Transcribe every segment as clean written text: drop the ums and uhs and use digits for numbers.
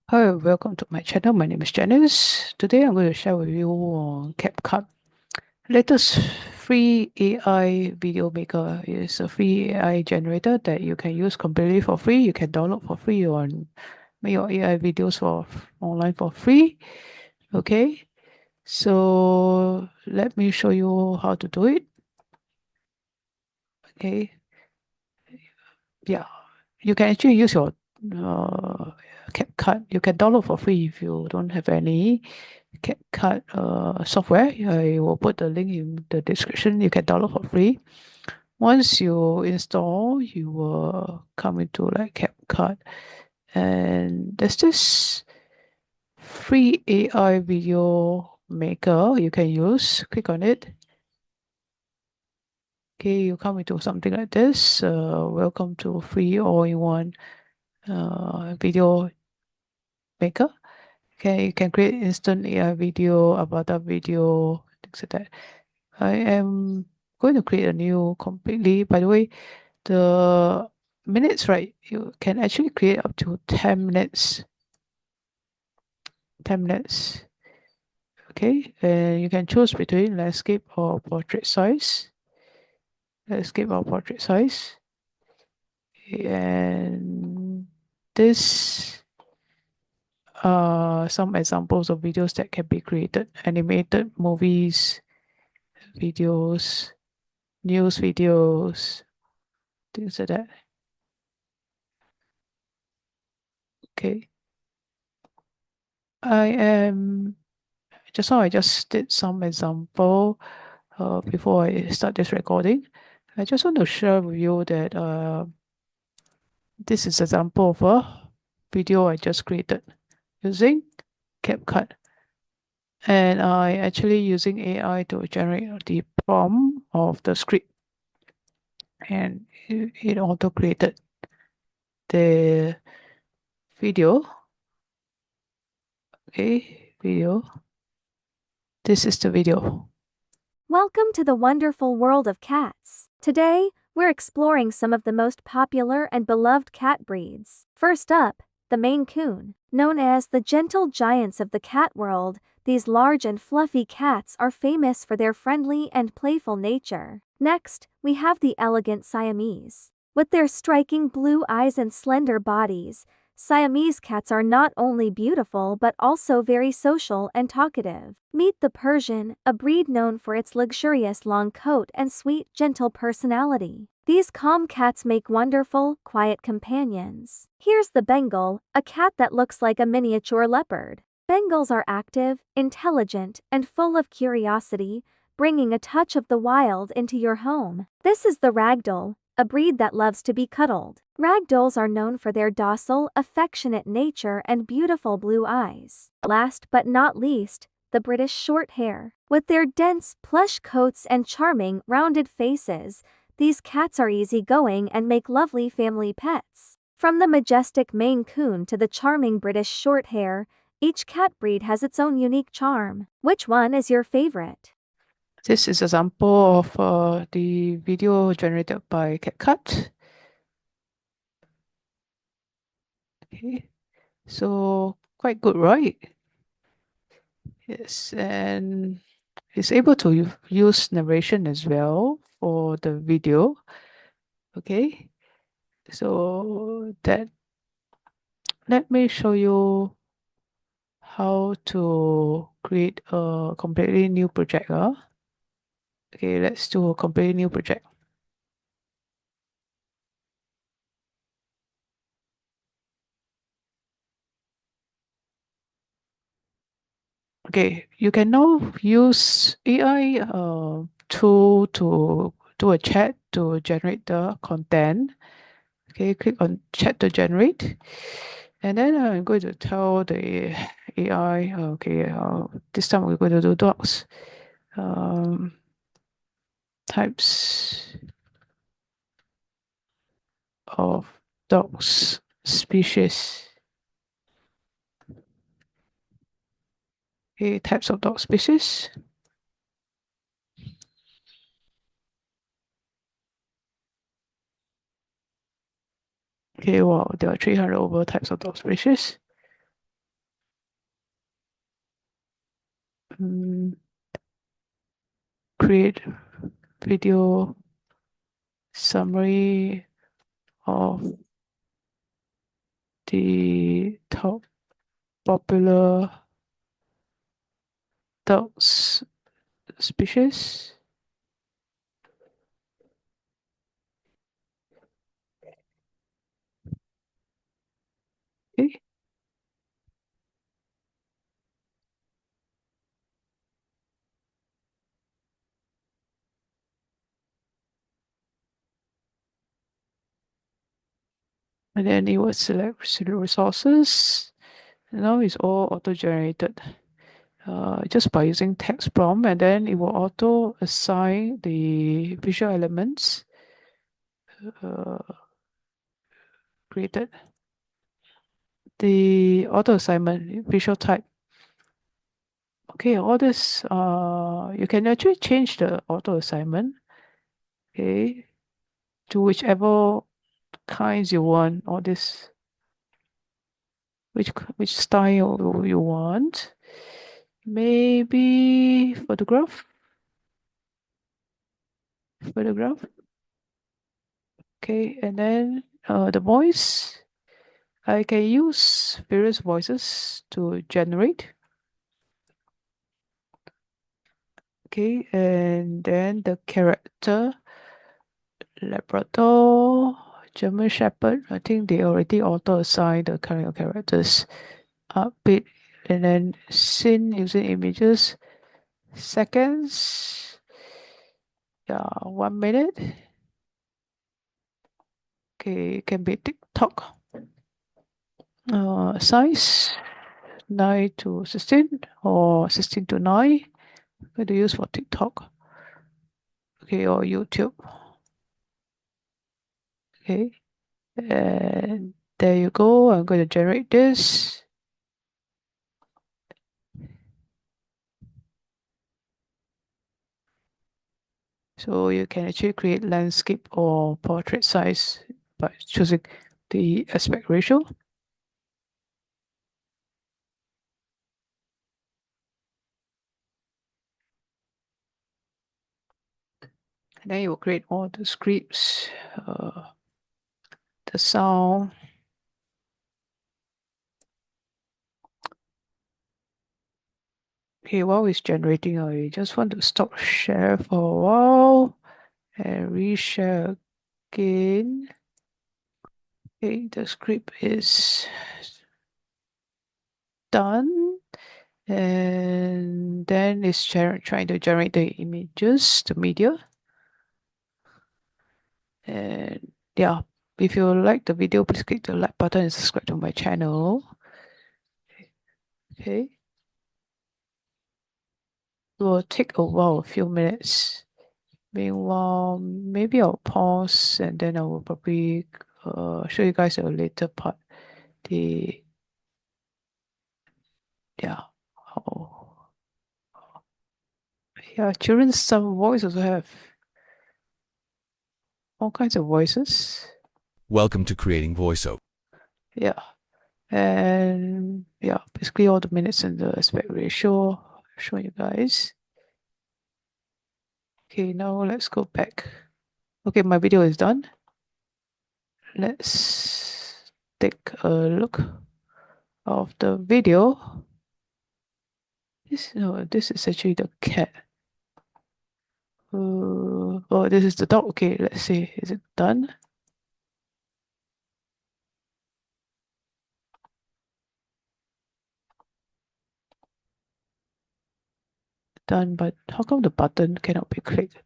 Hi, welcome to my channel. My name is Janice. Today I'm going to share with you on Capcut. Latest free AI video maker is a free AI generator that you can use completely for free. You can download for free and make your AI videos for online for free. Okay, so let me show you how to do it. Okay, yeah, you can actually use your uh, CapCut. You can download for free if you don't have any CapCut software. I will put the link in the description. You can download for free. Once you install, you will come into like CapCut, and there's this free AI video maker you can use. Click on it. Okay, you come into something like this. Welcome to free all-in-one video maker. Okay, you can create instant AI video, avatar video, things like that. I am going to create a new completely. By the way, the minutes, right? You can actually create up to 10 minutes. 10 minutes. Okay, and you can choose between landscape or portrait size. Landscape or portrait size. And this are some examples of videos that can be created. Animated movies, videos, news videos, things like that. Okay. I am just now I just did some example before I start this recording. I just want to share with you that this is example of a video I just created using CapCut. And I actually using AI to generate the prompt of the script, and it auto created the video. Okay, video. This is the video. Welcome to the wonderful world of cats. Today, we're exploring some of the most popular and beloved cat breeds. First up, the Maine Coon. Known as the gentle giants of the cat world, these large and fluffy cats are famous for their friendly and playful nature. Next, we have the elegant Siamese. With their striking blue eyes and slender bodies, Siamese cats are not only beautiful but also very social and talkative. Meet the Persian, a breed known for its luxurious long coat and sweet, gentle personality. These calm cats make wonderful, quiet companions. Here's the Bengal, a cat that looks like a miniature leopard. Bengals are active, intelligent, and full of curiosity, bringing a touch of the wild into your home. This is the Ragdoll, a breed that loves to be cuddled. Ragdolls are known for their docile, affectionate nature and beautiful blue eyes. Last but not least, the British Shorthair. With their dense, plush coats and charming, rounded faces, these cats are easygoing and make lovely family pets. From the majestic Maine Coon to the charming British Shorthair, each cat breed has its own unique charm. Which one is your favorite? This is example of the video generated by CapCut. Okay, so quite good, right? Yes, and it's able to use narration as well for the video. Okay, so that let me show you how to create a completely new project. Okay, let's do a completely new project. Okay, you can now use AI tool to do a chat to generate the content. Okay, click on chat to generate. And then I'm going to tell the AI, okay, this time we're going to do dogs. Types of dogs, species. Okay, types of dog species. Okay, wow, there are 300 over types of dog species. create video summary of the top popular dogs species. Okay. And then it will select resources. Now it's all auto-generated just by using text prompt, and then it will auto assign the visual elements uh, created. The auto assignment visual type. Okay, all this you can actually change the auto assignment. Okay, to whichever kinds you want. All this which style you want. Maybe photograph. Okay, and then the voice. I can use various voices to generate. Okay, and then the character Labrador, German Shepherd. I think they already auto assign the kind of characters. Upbeat, and then scene using images. Seconds. Yeah, 1 minute. Okay, it can be TikTok. Size 9 to 16 or 16 to 9. Going to use for TikTok. Okay, or YouTube. Okay, and there you go. I'm going to generate this. So you can actually create landscape or portrait size by choosing the aspect ratio. And then you will create all the scripts, the sound. Okay, while it's generating, I just want to stop share for a while and reshare again. Okay, the script is done. And then it's trying to generate the images, the media. And yeah, if you like the video, please click the like button and subscribe to my channel. Okay. It will take a while, a few minutes. Meanwhile, maybe I'll pause and then I will probably show you guys a later part. The yeah. Oh, yeah, children's some voice also have all kinds of voices. Welcome to creating voiceover. Yeah. And yeah, basically all the minutes and the aspect ratio. Show you guys. Okay, now let's go back. Okay, my video is done. Let's take a look of the video. This is actually the cat. Oh, this is the dog. Okay, let's see. Is it done? Done, but how come the button cannot be clicked?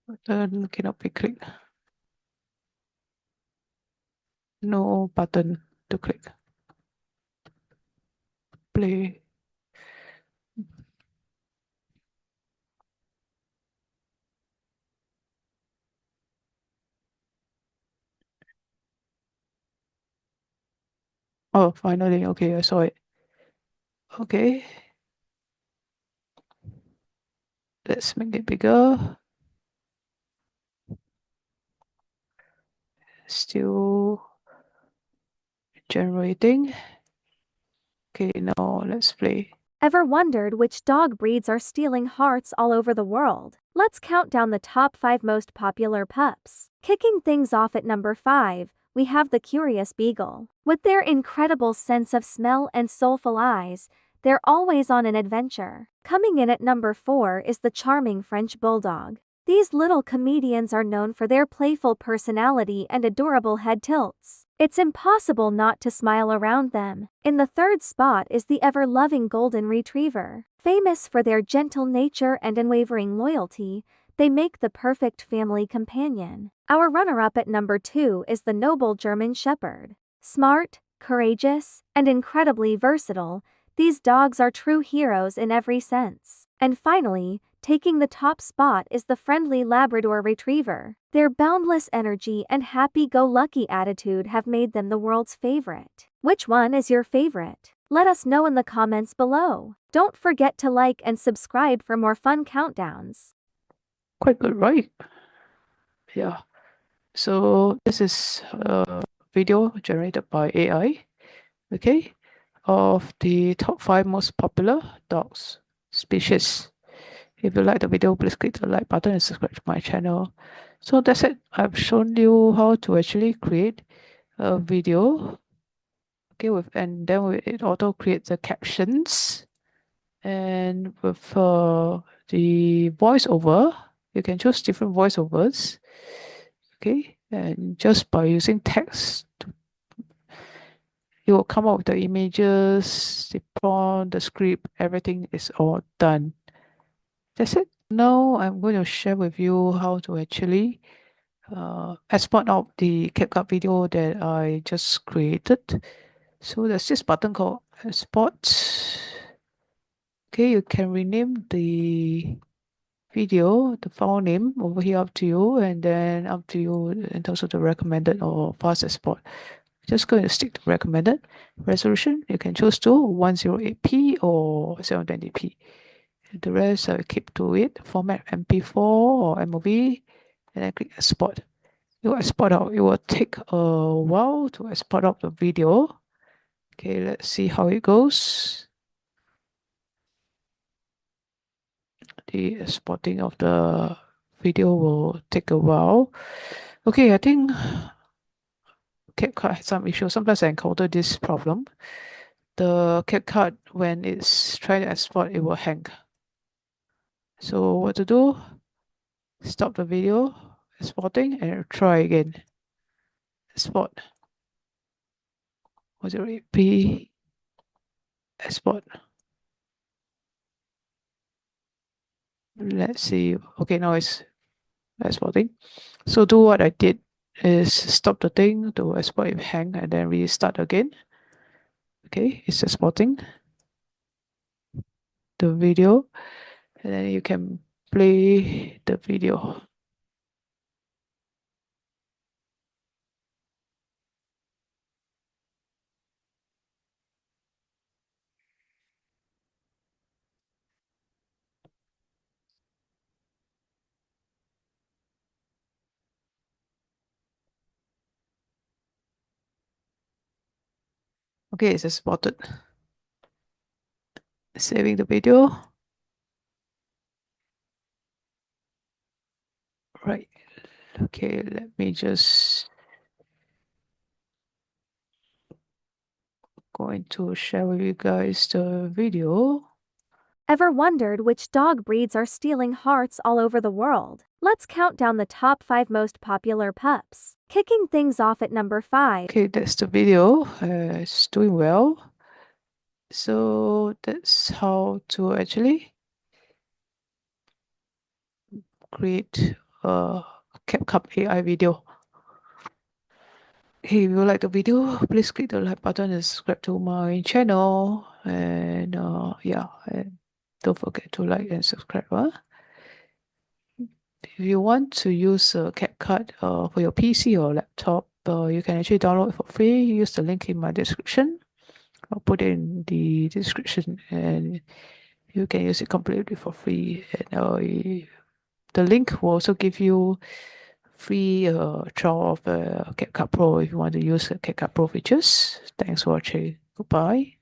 Button cannot be clicked. No button to click. Play. Oh, finally. Okay, I saw it. Okay. Let's make it bigger. Still generating. Okay, now let's play. Ever wondered which dog breeds are stealing hearts all over the world? Let's count down the top 5 most popular pups. Kicking things off at number 5, we have the Curious Beagle. With their incredible sense of smell and soulful eyes, they're always on an adventure. Coming in at number 4 is the charming French Bulldog. These little comedians are known for their playful personality and adorable head tilts. It's impossible not to smile around them. In the third spot is the ever-loving Golden Retriever. Famous for their gentle nature and unwavering loyalty, they make the perfect family companion. Our runner-up at number 2 is the noble German Shepherd. Smart, courageous, and incredibly versatile, these dogs are true heroes in every sense. And finally, taking the top spot is the friendly Labrador Retriever. Their boundless energy and happy-go-lucky attitude have made them the world's favorite. Which one is your favorite? Let us know in the comments below. Don't forget to like and subscribe for more fun countdowns. Quite good, right? Yeah. So this is a video generated by AI, okay, of the top 5 most popular dogs species. If you like the video, please click the like button and subscribe to my channel. So that's it. I've shown you how to actually create a video, okay, and then it auto creates the captions, and with the voiceover, you can choose different voiceovers, okay, and just by using text, it will come up with the images, the prompt, the script, everything is all done. That's it. Now I'm going to share with you how to actually export out the Capcut video that I just created. So there's this button called export. Okay, you can rename the video, the file name over here, up to you, and then up to you in terms of the recommended or fast export. Just going to stick to recommended resolution. You can choose to 108p or 720p. The rest I keep to it. Format MP4 or MOV, and then click export. You export out. It will take a while to export out the video. Okay, let's see how it goes. The exporting of the video will take a while. Okay, I think Capcut has some issue. Sometimes I encounter this problem. The Capcut, when it's trying to export, it will hang. So what to do? Stop the video exporting and try again. Export 108p. Export. Let's see. Okay, now it's exporting. So do what I did is stop the thing to export it hang and then restart again. Okay, it's exporting the video, and then you can play the video. Okay, it's exported. Saving the video. Right. Okay, let me just going to share with you guys the video. Ever wondered which dog breeds are stealing hearts all over the world? Let's count down the top 5 most popular pups. Kicking things off at number 5. Okay, that's the video. It's doing well. So that's how to actually create a CapCut AI video. Hey, if you like the video, please click the like button and subscribe to my channel. And yeah, and don't forget to like and subscribe. If you want to use a CapCut for your PC or laptop, you can actually download it for free. Use the link in my description. I'll put it in the description, and You can use it completely for free. And the link will also give you free trial of CapCut Pro if you want to use the CapCut Pro features. Thanks for watching. Goodbye.